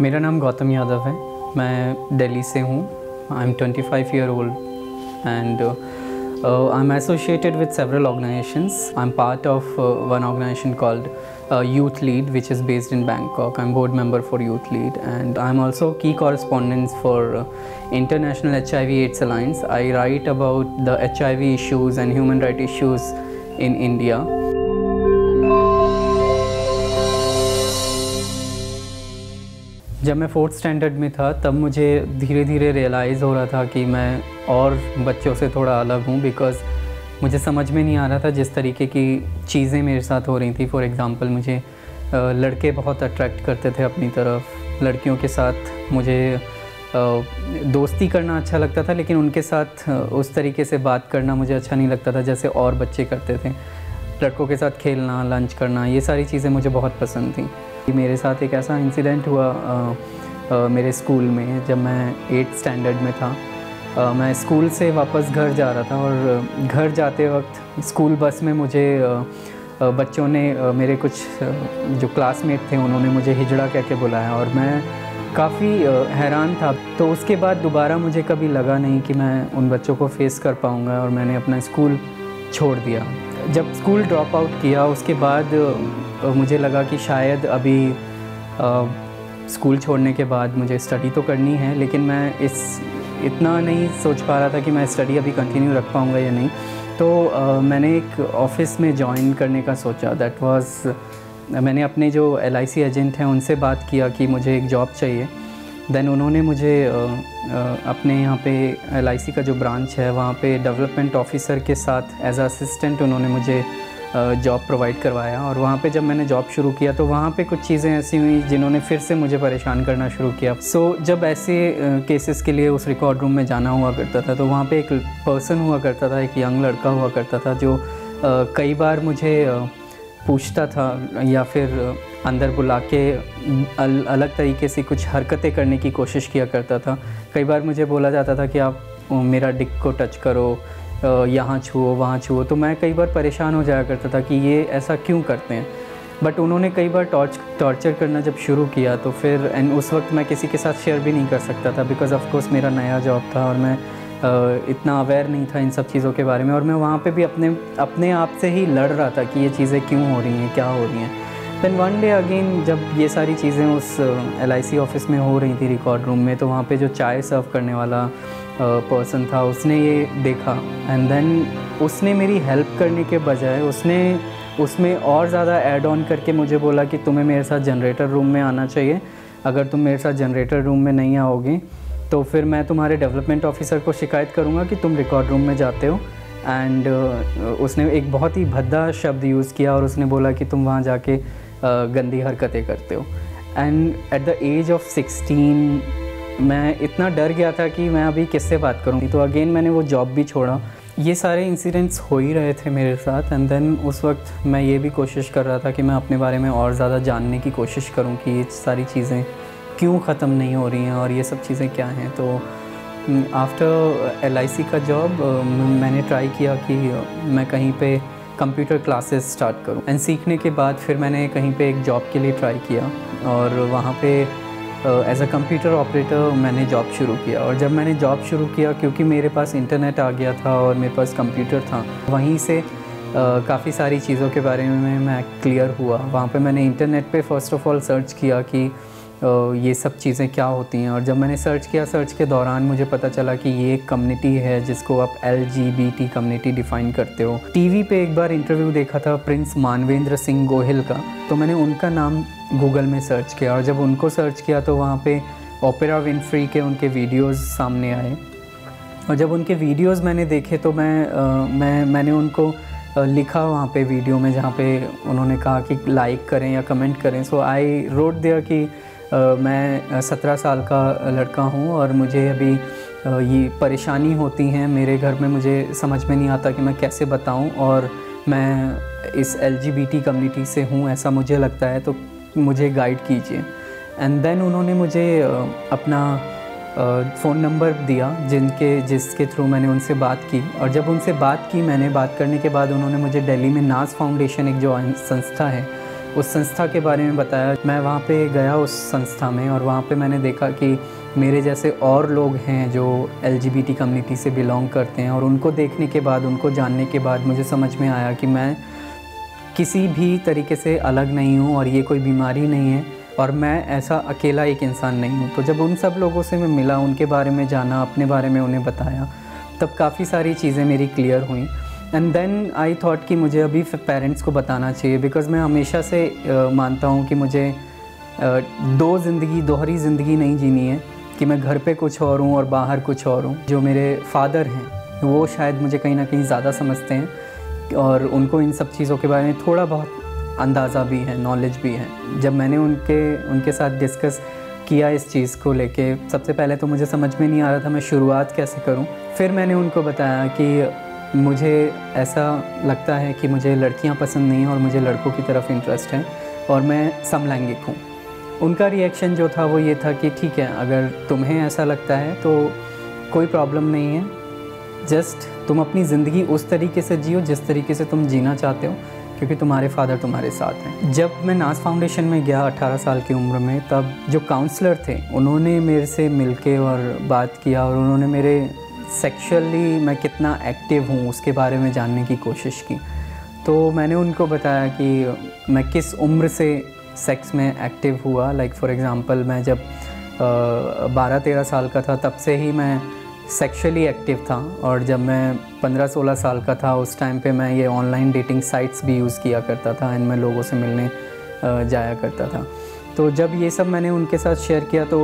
मेरा नाम गौतम यादव है। मैं दिल्ली से हूँ। I am 25 year old and I am associated with several organisations. I am part of one organisation called Youth Lead, which is based in Bangkok. I'm board member for Youth Lead, and I'm also key correspondent for International HIV/AIDS Alliance. I write about the HIV issues and human rights issues in India. जब मैं 4th standard में था तब मुझे धीरे धीरे realise हो रहा था कि मैं और बच्चों से थोड़ा अलग हूँ, बिकॉज़ मुझे समझ में नहीं आ रहा था जिस तरीके की चीज़ें मेरे साथ हो रही थी। फॉर एग्ज़ाम्पल, मुझे लड़के बहुत अट्रैक्ट करते थे अपनी तरफ। लड़कियों के साथ मुझे दोस्ती करना अच्छा लगता था, लेकिन उनके साथ उस तरीके से बात करना मुझे अच्छा नहीं लगता था जैसे और बच्चे करते थे। लड़कों के साथ खेलना, लंच करना, ये सारी चीज़ें मुझे बहुत पसंद थी। मेरे साथ एक ऐसा इंसिडेंट हुआ मेरे स्कूल में, जब मैं 8th स्टैंडर्ड में था। मैं स्कूल से वापस घर जा रहा था और घर जाते वक्त स्कूल बस में मुझे बच्चों ने, मेरे कुछ जो क्लासमेट थे, उन्होंने मुझे हिजड़ा कह के बुलाया और मैं काफ़ी हैरान था। तो उसके बाद दोबारा मुझे कभी लगा नहीं कि मैं उन बच्चों को फेस कर पाऊँगा और मैंने अपना स्कूल छोड़ दिया। जब स्कूल ड्रॉप आउट किया उसके बाद मुझे लगा कि शायद अभी स्कूल छोड़ने के बाद मुझे स्टडी तो करनी है, लेकिन मैं इतना नहीं सोच पा रहा था कि मैं स्टडी अभी कंटिन्यू रख पाऊँगा या नहीं। तो मैंने एक ऑफ़िस में जॉइन करने का सोचा। दैट वाज, मैंने अपने जो LIC एजेंट हैं उनसे बात किया कि मुझे एक जॉब चाहिए। देन उन्होंने मुझे अपने यहाँ पे LIC का जो ब्रांच है वहाँ पे डेवलपमेंट ऑफिसर के साथ एज असिस्टेंट उन्होंने मुझे जॉब प्रोवाइड करवाया। और वहाँ पे जब मैंने जॉब शुरू किया तो वहाँ पे कुछ चीज़ें ऐसी हुई जिन्होंने फिर से मुझे परेशान करना शुरू किया। जब ऐसे केसेस के लिए उस रिकॉर्ड रूम में जाना हुआ करता था तो वहाँ पे एक पर्सन हुआ करता था, एक यंग लड़का हुआ करता था जो कई बार मुझे पूछता था या फिर अंदर बुला के अलग तरीके से कुछ हरकतें करने की कोशिश किया करता था। कई बार मुझे बोला जाता था कि आप मेरा डिक को टच करो, यहाँ छुओ, वहाँ छुओ। तो मैं कई बार परेशान हो जाया करता था कि ये ऐसा क्यों करते हैं। बट उन्होंने कई बार टॉर्चर करना जब शुरू किया तो फिर, एंड उस वक्त मैं किसी के साथ शेयर भी नहीं कर सकता था, बिकॉज़ ऑफ कोर्स मेरा नया जॉब था और मैं इतना अवेयर नहीं था इन सब चीज़ों के बारे में। और मैं वहाँ पे भी अपने आप से ही लड़ रहा था कि ये चीज़ें क्यों हो रही हैं, क्या हो रही हैं। दैन वन डे अगेन जब ये सारी चीज़ें उस LIC ऑफिस में हो रही थी रिकॉर्ड रूम में, तो वहाँ पे जो चाय सर्व करने वाला पर्सन था उसने ये देखा एंड देन उसने मेरी हेल्प करने के बजाय उसमें और ज़्यादा ऐड ऑन करके मुझे बोला कि तुम्हें मेरे साथ जनरेटर रूम में आना चाहिए। अगर तुम मेरे साथ जनरेटर रूम में नहीं आओगे तो फिर मैं तुम्हारे डेवलपमेंट ऑफिसर को शिकायत करूँगा कि तुम रिकॉर्ड रूम में जाते हो। एंड उसने एक बहुत ही भद्दा शब्द यूज़ किया और उसने बोला कि तुम वहाँ जाके गंदी हरकतें करते हो। And at the age of 16 मैं इतना डर गया था कि मैं अभी किससे बात करूँगी। तो अगेन मैंने वो जॉब भी छोड़ा। ये सारे इंसिडेंट्स हो ही रहे थे मेरे साथ। एंड देन उस वक्त मैं ये भी कोशिश कर रहा था कि मैं अपने बारे में और ज़्यादा जानने की कोशिश करूँ कि ये सारी चीज़ें क्यों ख़त्म नहीं हो रही हैं और ये सब चीज़ें क्या हैं। तो आफ्टर LIC का जॉब मैंने ट्राई किया कि मैं कहीं पे कंप्यूटर क्लासेस स्टार्ट करूं। एंड सीखने के बाद फिर मैंने कहीं पे एक जॉब के लिए ट्राई किया और वहाँ पे एज अ कंप्यूटर ऑपरेटर मैंने जॉब शुरू किया। और जब मैंने जॉब शुरू किया, क्योंकि मेरे पास इंटरनेट आ गया था और मेरे पास कंप्यूटर था, वहीं से काफ़ी सारी चीज़ों के बारे में मैं क्लियर हुआ। वहाँ पे मैंने इंटरनेट पे फ़र्स्ट ऑफ़ ऑल सर्च किया कि ये सब चीज़ें क्या होती हैं। और जब मैंने सर्च किया, सर्च के दौरान मुझे पता चला कि ये एक कम्युनिटी है जिसको आप LGBT कम्युनिटी डिफ़ाइन करते हो। टीवी पे एक बार इंटरव्यू देखा था प्रिंस मानवेंद्र सिंह गोहिल का, तो मैंने उनका नाम गूगल में सर्च किया और जब उनको सर्च किया तो वहाँ पे ओपेरा विनफ्री के उनके वीडियोज़ सामने आए। और जब उनके वीडियोज़ मैंने देखे तो मैंने उनको लिखा वहाँ पे वीडियो में, जहाँ पे उन्होंने कहा कि लाइक करें या कमेंट करें। सो आई रोट देयर कि मैं 17 साल का लड़का हूँ और मुझे अभी ये परेशानी होती हैं मेरे घर में, मुझे समझ में नहीं आता कि मैं कैसे बताऊँ, और मैं इस LGBT कम्युनिटी से हूँ, ऐसा मुझे लगता है, तो मुझे गाइड कीजिए। एंड देन उन्होंने मुझे अपना फ़ोन नंबर दिया जिसके थ्रू मैंने उनसे बात की। और जब उनसे बात की, मैंने बात करने के बाद उन्होंने मुझे दिल्ली में नाज फाउंडेशन, एक जो संस्था है, उस संस्था के बारे में बताया। मैं वहाँ पे गया उस संस्था में और वहाँ पे मैंने देखा कि मेरे जैसे और लोग हैं जो LGBT कम्युनिटी से बिलोंग करते हैं, और उनको देखने के बाद, उनको जानने के बाद मुझे समझ में आया कि मैं किसी भी तरीके से अलग नहीं हूँ और ये कोई बीमारी नहीं है और मैं ऐसा अकेला एक इंसान नहीं हूँ। तो जब उन सब लोगों से मैं मिला, उनके बारे में जाना, अपने बारे में उन्हें बताया, तब काफ़ी सारी चीज़ें मेरी क्लियर हुई। एंड देन आई थॉट कि मुझे अभी पेरेंट्स को बताना चाहिए, बिकॉज़ मैं हमेशा से मानता हूँ कि मुझे दोहरी ज़िंदगी नहीं जीनी है कि मैं घर पे कुछ और हूँ और बाहर कुछ और हूँ। जो मेरे फादर हैं वो शायद मुझे कहीं ना कहीं ज़्यादा समझते हैं और उनको इन सब चीज़ों के बारे में थोड़ा बहुत अंदाज़ा भी है, नॉलेज भी है। जब मैंने उनके साथ डिस्कस किया इस चीज़ को लेके, सबसे पहले तो मुझे समझ में नहीं आ रहा था मैं शुरुआत कैसे करूं। फिर मैंने उनको बताया कि मुझे ऐसा लगता है कि मुझे लड़कियां पसंद नहीं हैं और मुझे लड़कों की तरफ इंटरेस्ट है और मैं समलैंगिक हूँ। उनका रिएक्शन जो था वो ये था कि ठीक है, अगर तुम्हें ऐसा लगता है तो कोई प्रॉब्लम नहीं है, जस्ट तुम अपनी ज़िंदगी उस तरीके से जियो जिस तरीके से तुम जीना चाहते हो, क्योंकि तुम्हारे फादर तुम्हारे साथ हैं। जब मैं नाज फाउंडेशन में गया 18 साल की उम्र में, तब जो काउंसलर थे उन्होंने मेरे से मिलके और बात किया और उन्होंने मेरे सेक्सुअली मैं कितना एक्टिव हूँ उसके बारे में जानने की कोशिश की। तो मैंने उनको बताया कि मैं किस उम्र से सेक्स में एक्टिव हुआ। लाइक फॉर एग्ज़ाम्पल, मैं जब 12-13 साल का था तब से ही मैं सेक्सुअली एक्टिव था, और जब मैं 15-16 साल का था उस टाइम पे मैं ये ऑनलाइन डेटिंग साइट्स भी यूज़ किया करता था, इनमें लोगों से मिलने जाया करता था। तो जब ये सब मैंने उनके साथ शेयर किया तो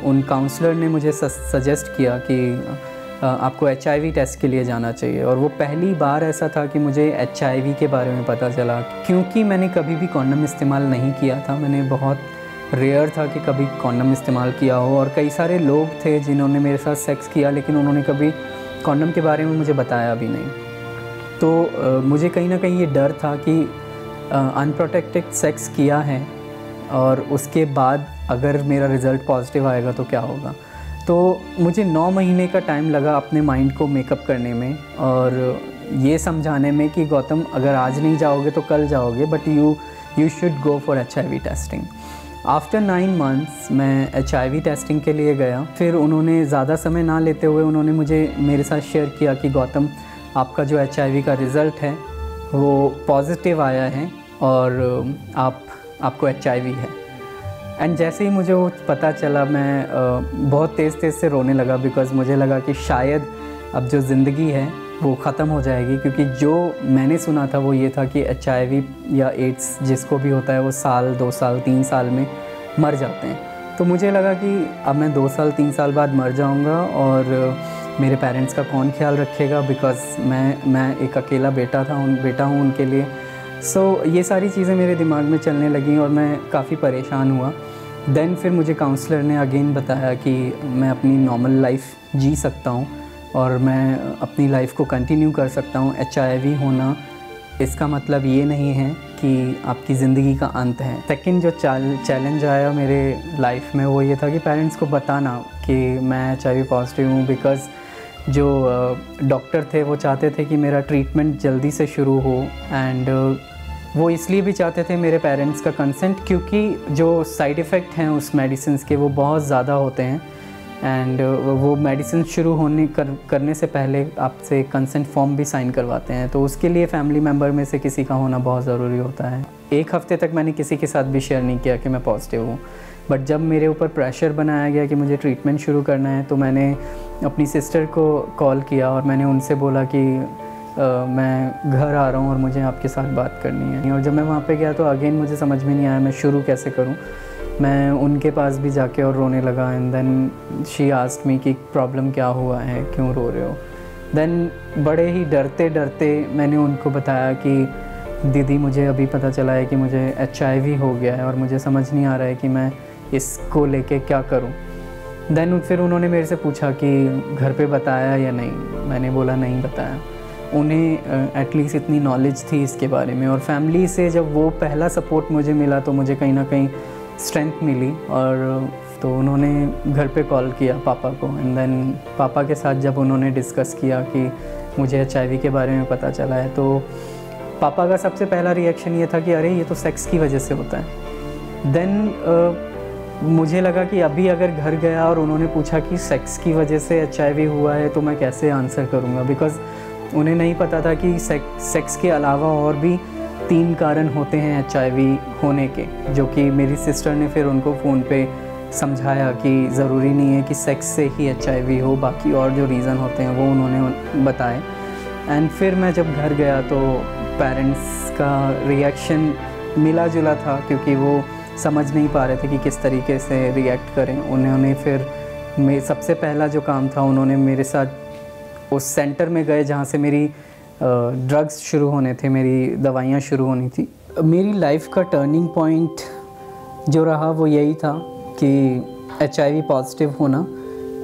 उन काउंसलर ने मुझे सजेस्ट किया कि आपको HIV टेस्ट के लिए जाना चाहिए। और वो पहली बार ऐसा था कि मुझे HIV के बारे में पता चला, क्योंकि मैंने कभी भी कॉन्डम इस्तेमाल नहीं किया था। मैंने बहुत रेयर था कि कभी कॉन्डम इस्तेमाल किया हो, और कई सारे लोग थे जिन्होंने मेरे साथ सेक्स किया लेकिन उन्होंने कभी कॉन्डम के बारे में मुझे बताया भी नहीं। तो मुझे कहीं ना कहीं ये डर था कि अनप्रोटेक्टेड सेक्स किया है और उसके बाद अगर मेरा रिज़ल्ट पॉजिटिव आएगा तो क्या होगा। तो मुझे 9 महीने का टाइम लगा अपने माइंड को मेकअप करने में और ये समझाने में कि गौतम, अगर आज नहीं जाओगे तो कल जाओगे, but you should go for HIV testing. After 9 months मैं HIV टेस्टिंग के लिए गया। फिर उन्होंने ज़्यादा समय ना लेते हुए उन्होंने मेरे साथ शेयर किया कि गौतम, आपका जो HIV का रिज़ल्ट है वो पॉजिटिव आया है और आपको HIV है। एंड जैसे ही मुझे वो पता चला मैं बहुत तेज़ से रोने लगा, बिकॉज़ मुझे लगा कि शायद अब जो ज़िंदगी है वो ख़त्म हो जाएगी, क्योंकि जो मैंने सुना था वो ये था कि HIV या एड्स जिसको भी होता है वो साल, 2 साल, 3 साल में मर जाते हैं। तो मुझे लगा कि अब मैं 2 साल, 3 साल बाद मर जाऊंगा और मेरे पेरेंट्स का कौन ख्याल रखेगा, बिकॉज़ मैं एक अकेला बेटा हूँ उनके लिए। सो ये सारी चीज़ें मेरे दिमाग में चलने लगी और मैं काफ़ी परेशान हुआ। देन फिर मुझे काउंसलर ने अगेन बताया कि मैं अपनी नॉर्मल लाइफ जी सकता हूँ और मैं अपनी लाइफ को कंटिन्यू कर सकता हूँ। HIV होना इसका मतलब ये नहीं है कि आपकी ज़िंदगी का अंत है। सेकंड जो चैलेंज आया मेरे लाइफ में वो ये था कि पेरेंट्स को बताना कि मैं HIV पॉजिटिव हूँ, बिकॉज़ जो डॉक्टर थे वो चाहते थे कि मेरा ट्रीटमेंट जल्दी से शुरू हो, एंड वो इसलिए भी चाहते थे मेरे पेरेंट्स का कंसेंट, क्योंकि जो साइड इफ़ेक्ट हैं उस मेडिसिन के वो बहुत ज़्यादा होते हैं। एंड वो मेडिसिन शुरू करने से पहले आपसे कंसेंट फॉर्म भी साइन करवाते हैं, तो उसके लिए फैमिली मेम्बर में से किसी का होना बहुत ज़रूरी होता है। 1 हफ़्ते तक मैंने किसी के साथ भी शेयर नहीं किया कि मैं पॉजिटिव हूँ, बट जब मेरे ऊपर प्रेशर बनाया गया कि मुझे ट्रीटमेंट शुरू करना है तो मैंने अपनी सिस्टर को कॉल किया और मैंने उनसे बोला कि मैं घर आ रहा हूँ और मुझे आपके साथ बात करनी है। और जब मैं वहाँ पे गया तो अगेन मुझे समझ में नहीं आया मैं शुरू कैसे करूँ। मैं उनके पास भी जाके और रोने लगा, and then she asked me कि प्रॉब्लम क्या हुआ है, क्यों रो रहे हो। देन बड़े ही डरते मैंने उनको बताया कि दीदी, मुझे अभी पता चला है कि मुझे HIV हो गया है और मुझे समझ नहीं आ रहा है कि मैं इसको लेके क्या करूं। देन फिर उन्होंने मेरे से पूछा कि घर पे बताया या नहीं। मैंने बोला नहीं बताया। उन्हें एटलीस्ट इतनी नॉलेज थी इसके बारे में, और फैमिली से जब वो पहला सपोर्ट मुझे मिला तो मुझे कहीं ना कहीं स्ट्रेंथ मिली। और तो उन्होंने घर पे कॉल किया पापा को, एंड देन पापा के साथ जब उन्होंने डिस्कस किया कि मुझे HIV के बारे में पता चला है, तो पापा का सबसे पहला रिएक्शन ये था कि अरे ये तो सेक्स की वजह से होता है। देन मुझे लगा कि अभी अगर घर गया और उन्होंने पूछा कि सेक्स की वजह से HIV हुआ है तो मैं कैसे आंसर करूँगा, बिकॉज़ उन्हें नहीं पता था कि सेक्स के अलावा और भी 3 कारण होते हैं HIV होने के, जो कि मेरी सिस्टर ने फिर उनको फ़ोन पे समझाया कि ज़रूरी नहीं है कि सेक्स से ही HIV हो, बाकी और जो रीज़न होते हैं वो उन्होंने बताए। एंड फिर मैं जब घर गया तो पेरेंट्स का रिएक्शन मिला जुला था, क्योंकि वो समझ नहीं पा रहे थे कि किस तरीके से रिएक्ट करें। उन्होंने फिर सबसे पहला जो काम था, उन्होंने मेरे साथ उस सेंटर में गए जहाँ से मेरी ड्रग्स शुरू होने थे, मेरी दवाइयाँ शुरू होनी थी। मेरी लाइफ का टर्निंग पॉइंट जो रहा वो यही था कि HIV पॉजिटिव होना,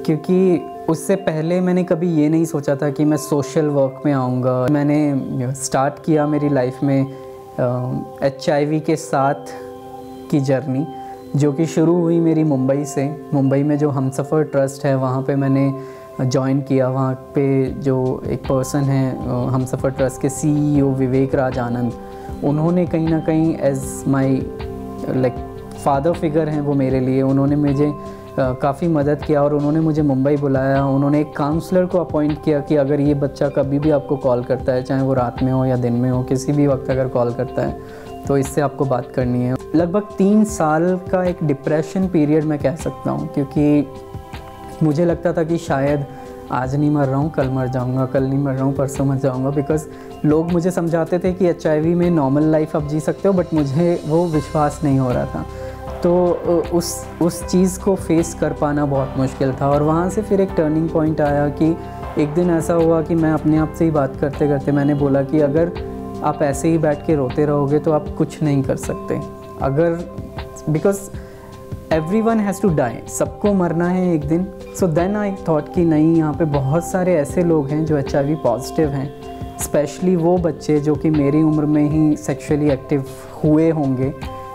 क्योंकि उससे पहले मैंने कभी ये नहीं सोचा था कि मैं सोशल वर्क में आऊँगा। मैंने स्टार्ट किया मेरी लाइफ में HIV के साथ की जर्नी, जो कि शुरू हुई मेरी मुंबई से। मुंबई में जो हमसफ़र ट्रस्ट है वहाँ पे मैंने जॉइन किया। वहाँ पे जो एक पर्सन है हमसफ़र ट्रस्ट के CEO विवेक राज आनंद, उन्होंने कहीं ना कहीं as my like father figure हैं वो मेरे लिए। उन्होंने मुझे काफ़ी मदद किया और उन्होंने मुझे मुंबई बुलाया। उन्होंने एक काउंसलर को अपॉइंट किया कि अगर ये बच्चा कभी भी आपको कॉल करता है, चाहे वो रात में हो या दिन में हो, किसी भी वक्त अगर कॉल करता है तो इससे आपको बात करनी है। लगभग 3 साल का एक डिप्रेशन पीरियड मैं कह सकता हूँ, क्योंकि मुझे लगता था कि शायद आज नहीं मर रहा हूँ, कल मर जाऊँगा, कल नहीं मर रहा हूँ, परसों मर जाऊँगा। बिकॉज़ लोग मुझे समझाते थे कि HIV में नॉर्मल लाइफ आप जी सकते हो, बट मुझे वो विश्वास नहीं हो रहा था। तो उस चीज़ को फेस कर पाना बहुत मुश्किल था। और वहाँ से फिर एक टर्निंग पॉइंट आया कि एक दिन ऐसा हुआ कि मैं अपने आप से ही बात करते करते मैंने बोला कि अगर आप ऐसे ही बैठ के रोते रहोगे तो आप कुछ नहीं कर सकते। अगर because everyone has to die, सबको मरना है एक दिन। सो देन आई थॉट कि नहीं, यहाँ पे बहुत सारे ऐसे लोग हैं जो HIV पॉजिटिव हैं, स्पेशली वो बच्चे जो कि मेरी उम्र में ही सेक्सुअली एक्टिव हुए होंगे,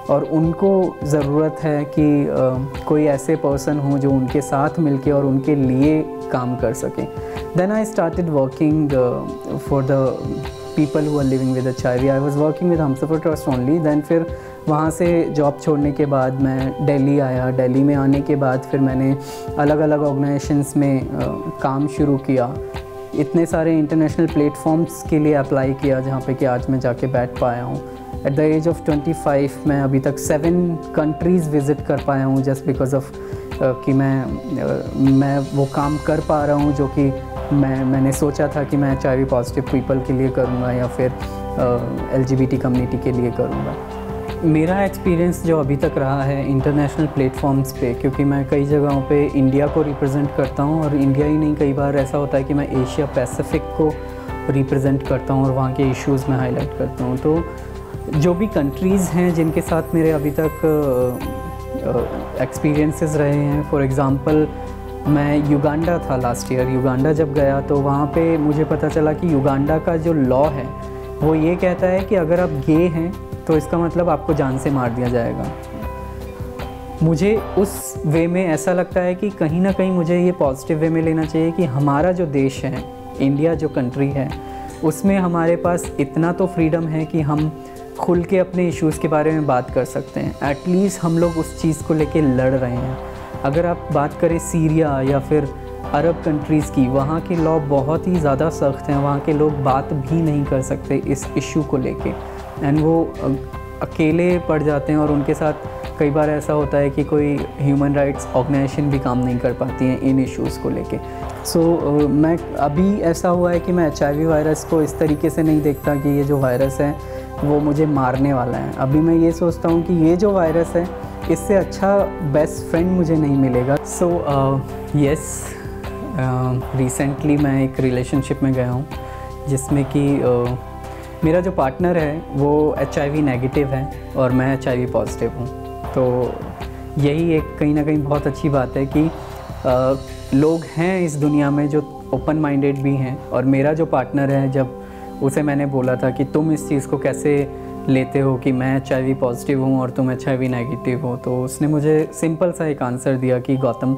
और उनको ज़रूरत है कि कोई ऐसे पर्सन हो जो उनके साथ मिलके और उनके लिए काम कर सके। Then I started working for the people who are living with HIV. I was working with Humsafar trust only. Then फिर वहाँ से जॉब छोड़ने के बाद मैं दिल्ली आया। दिल्ली में आने के बाद फिर मैंने अलग अलग ऑर्गेनाइजेशंस में काम शुरू किया। इतने सारे इंटरनेशनल प्लेटफॉर्म्स के लिए अप्लाई किया जहाँ पे कि आज मैं जाके बैठ पाया हूँ। एट द एज ऑफ 25 मैं अभी तक 7 कंट्रीज़ विज़िट कर पाया हूँ, जस्ट बिकॉज ऑफ कि मैं वो काम कर पा रहा हूँ जो कि मैंने सोचा था कि मैं HIV पॉजिटिव पीपल के लिए करूँगा या फिर LGBT कम्युनिटी के लिए करूँगा। मेरा एक्सपीरियंस जो अभी तक रहा है इंटरनेशनल प्लेटफॉर्म्स पे, क्योंकि मैं कई जगहों पे इंडिया को रिप्रेजेंट करता हूँ, और इंडिया ही नहीं, कई बार ऐसा होता है कि मैं एशिया पैसिफिक को रिप्रेजेंट करता हूँ और वहाँ के इश्यूज़ में हाईलाइट करता हूँ। तो जो भी कंट्रीज़ हैं जिनके साथ मेरे अभी तक एक्सपीरियंसेस रहे हैं, फॉर एग्ज़ाम्पल मैं युगांडा था लास्ट ईयर। युगांडा जब गया तो वहाँ पे मुझे पता चला कि युगांडा का जो लॉ है वो ये कहता है कि अगर आप गे हैं तो इसका मतलब आपको जान से मार दिया जाएगा। मुझे उस वे में ऐसा लगता है कि कहीं ना कहीं मुझे ये पॉजिटिव वे में लेना चाहिए कि हमारा जो देश है, इंडिया जो कंट्री है, उसमें हमारे पास इतना तो फ्रीडम है कि हम खुल के अपने इश्यूज़ के बारे में बात कर सकते हैं। एटलीस्ट हम लोग उस चीज़ को लेके लड़ रहे हैं। अगर आप बात करें सीरिया या फिर अरब कंट्रीज़ की, वहाँ के लॉ बहुत ही ज़्यादा सख्त हैं। वहाँ के लोग बात भी नहीं कर सकते इस इशू को लेके, एंड वो अकेले पड़ जाते हैं। और उनके साथ कई बार ऐसा होता है कि कोई ह्यूमन राइट्स ऑर्गेनाइजेशन भी काम नहीं कर पाती हैं इन इश्यूज़ को लेके। सो मैं अभी ऐसा हुआ है कि मैं HIV वायरस को इस तरीके से नहीं देखता कि ये जो वायरस है वो मुझे मारने वाला है। अभी मैं ये सोचता हूँ कि ये जो वायरस है, इससे अच्छा बेस्ट फ्रेंड मुझे नहीं मिलेगा। सो येस, रिसेंटली मैं एक रिलेशनशिप में गया हूँ जिसमें कि मेरा जो पार्टनर है वो HIV नेगेटिव है और मैं HIV पॉजिटिव हूँ। तो यही एक कहीं ना कहीं बहुत अच्छी बात है कि लोग हैं इस दुनिया में जो ओपन माइंडेड भी हैं। और मेरा जो पार्टनर है, जब उसे मैंने बोला था कि तुम इस चीज़ को कैसे लेते हो कि मैं HIV पॉजिटिव हूँ और तुम HIV नेगेटिव हो, तो उसने मुझे सिंपल सा एक आंसर दिया कि गौतम,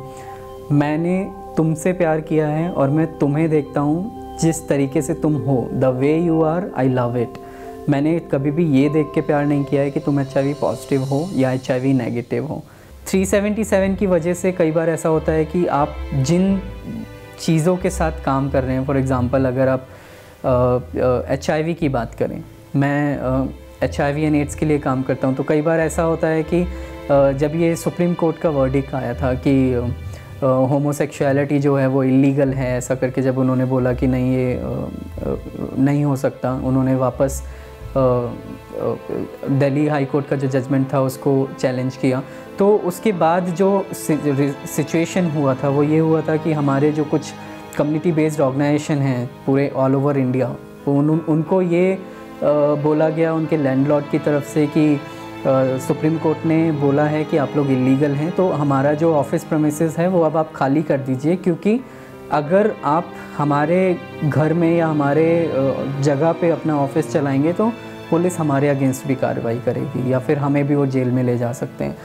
मैंने तुमसे प्यार किया है और मैं तुम्हें देखता हूँ जिस तरीके से तुम हो, the way you are, I love it. मैंने कभी भी ये देख के प्यार नहीं किया है कि तुम HIV पॉजिटिव हो या HIV नेगेटिव हो। 377 की वजह से कई बार ऐसा होता है कि आप जिन चीज़ों के साथ काम कर रहे हैं, फॉर एग्ज़ाम्पल अगर आप HIV की बात करें, मैं HIV एंड एड्स के लिए काम करता हूँ, तो कई बार ऐसा होता है कि जब ये सुप्रीम कोर्ट का वर्डिक्ट आया था कि होमोसेक्सुअलिटी जो है वो इलीगल है, ऐसा करके जब उन्होंने बोला कि नहीं ये नहीं हो सकता, उन्होंने वापस दिल्ली हाई कोर्ट का जो जजमेंट था उसको चैलेंज किया। तो उसके बाद जो सिचुएशन हुआ था वो ये हुआ था कि हमारे जो कुछ कम्युनिटी बेस्ड ऑर्गेनाइजेशन हैं पूरे ऑल ओवर इंडिया, उनको ये बोला गया उनके लैंडलॉर्ड की तरफ से कि सुप्रीम कोर्ट ने बोला है कि आप लोग इलीगल हैं, तो हमारा जो ऑफिस प्रेमिसेस है वो अब आप खाली कर दीजिए, क्योंकि अगर आप हमारे घर में या हमारे जगह पे अपना ऑफिस चलाएंगे तो पुलिस हमारे अगेंस्ट भी कार्रवाई करेगी या फिर हमें भी वो जेल में ले जा सकते हैं।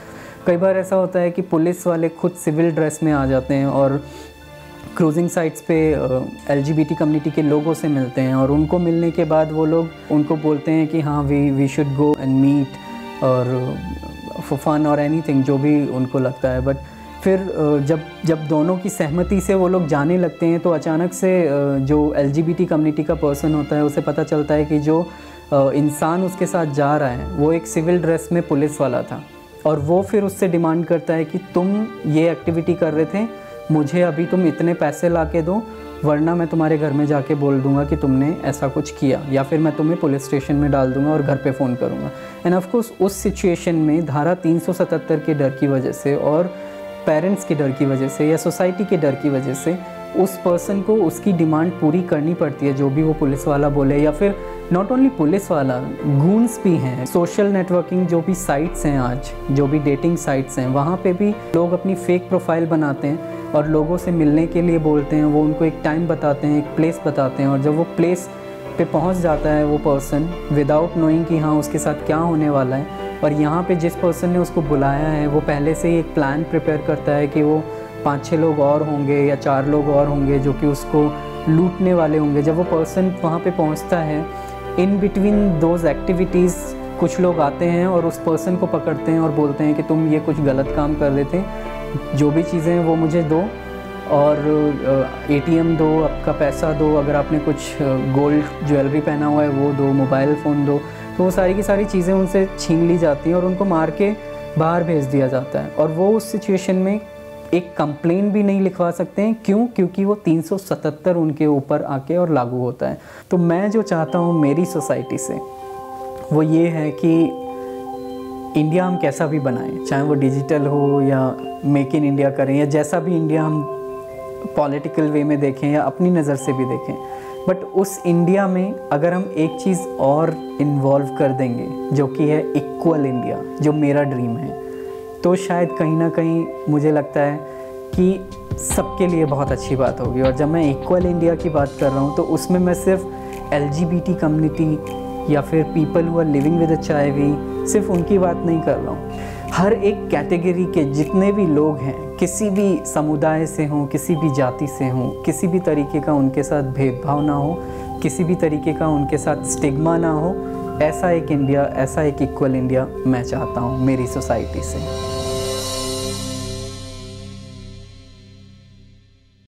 कई बार ऐसा होता है कि पुलिस वाले खुद सिविल ड्रेस में आ जाते हैं और क्रूजिंग साइट्स पे LGBT कम्युनिटी के लोगों से मिलते हैं, और उनको मिलने के बाद वो लोग उनको बोलते हैं कि हाँ we should go and meet और फॉर फन और एनीथिंग जो भी उनको लगता है। बट फिर जब दोनों की सहमति से वो लोग जाने लगते हैं तो अचानक से जो LGBT कम्युनिटी का पर्सन होता है उसे पता चलता है कि जो इंसान उसके साथ जा रहा है वो एक सिविल ड्रेस में पुलिस वाला था, और वो फिर उससे डिमांड करता है कि तुम ये एक्टिविटी कर रहे थे, मुझे अभी तुम इतने पैसे ला के दो, वरना मैं तुम्हारे घर में जाके बोल दूंगा कि तुमने ऐसा कुछ किया, या फिर मैं तुम्हें पुलिस स्टेशन में डाल दूंगा और घर पे फ़ोन करूंगा। एंड ऑफ कोर्स उस सिचुएशन में धारा 377 के डर की वजह से और पेरेंट्स के डर की वजह से या सोसाइटी के डर की वजह से उस पर्सन को उसकी डिमांड पूरी करनी पड़ती है, जो भी वो पुलिस वाला बोले। या फिर नॉट ओनली पुलिस वाला, गूंस भी हैं, सोशल नेटवर्किंग जो भी साइट्स हैं आज, जो भी डेटिंग साइट्स हैं, वहाँ पे भी लोग अपनी फेक प्रोफाइल बनाते हैं और लोगों से मिलने के लिए बोलते हैं। वो उनको एक टाइम बताते हैं, एक प्लेस बताते हैं, और जब वो प्लेस पे पहुंच जाता है वो पर्सन विदाउट नोइंग कि हाँ उसके साथ क्या होने वाला है, और यहाँ पे जिस पर्सन ने उसको बुलाया है वो पहले से ही एक प्लान प्रिपेयर करता है कि वो 5-6 लोग और होंगे या 4 लोग और होंगे जो कि उसको लूटने वाले होंगे। जब वो पर्सन वहाँ पे पहुँचता है, इन बिटवीन दोज एक्टिविटीज़ कुछ लोग आते हैं और उस पर्सन को पकड़ते हैं और बोलते हैं कि तुम ये कुछ गलत काम कर रहे थे, जो भी चीज़ें हैं वो मुझे दो, और ATM दो, आपका पैसा दो, अगर आपने कुछ गोल्ड ज्वेलरी पहना हुआ है वो दो, मोबाइल फ़ोन दो। तो वो सारी की सारी चीज़ें उनसे छीन ली जाती हैं और उनको मार के बाहर भेज दिया जाता है। और वो उस सिचुएशन में एक कंप्लेन भी नहीं लिखवा सकते हैं। क्यों? क्योंकि वो 377 उनके ऊपर आके और लागू होता है। तो मैं जो चाहता हूँ मेरी सोसाइटी से वो ये है कि इंडिया हम कैसा भी बनाएं, चाहे वो डिजिटल हो या मेक इन इंडिया करें या जैसा भी इंडिया हम पॉलिटिकल वे में देखें या अपनी नज़र से भी देखें, बट उस इंडिया में अगर हम एक चीज़ और इन्वॉल्व कर देंगे जो कि है इक्वल इंडिया, जो मेरा ड्रीम है, तो शायद कहीं ना कहीं मुझे लगता है कि सबके लिए बहुत अच्छी बात होगी। और जब मैं इक्वल इंडिया की बात कर रहा हूँ तो उसमें मैं सिर्फ LGBT कम्युनिटी या फिर people who are living with HIV सिर्फ उनकी बात नहीं कर रहा हूँ। हर एक कैटेगरी के जितने भी लोग हैं, किसी भी समुदाय से हों, किसी भी जाति से हों, किसी भी तरीके का उनके साथ भेदभाव ना हो, किसी भी तरीके का उनके साथ स्टिग्मा ना हो, ऐसा एक इंडिया, ऐसा एक इक्वल इंडिया मैं चाहता हूँ मेरी सोसाइटी से।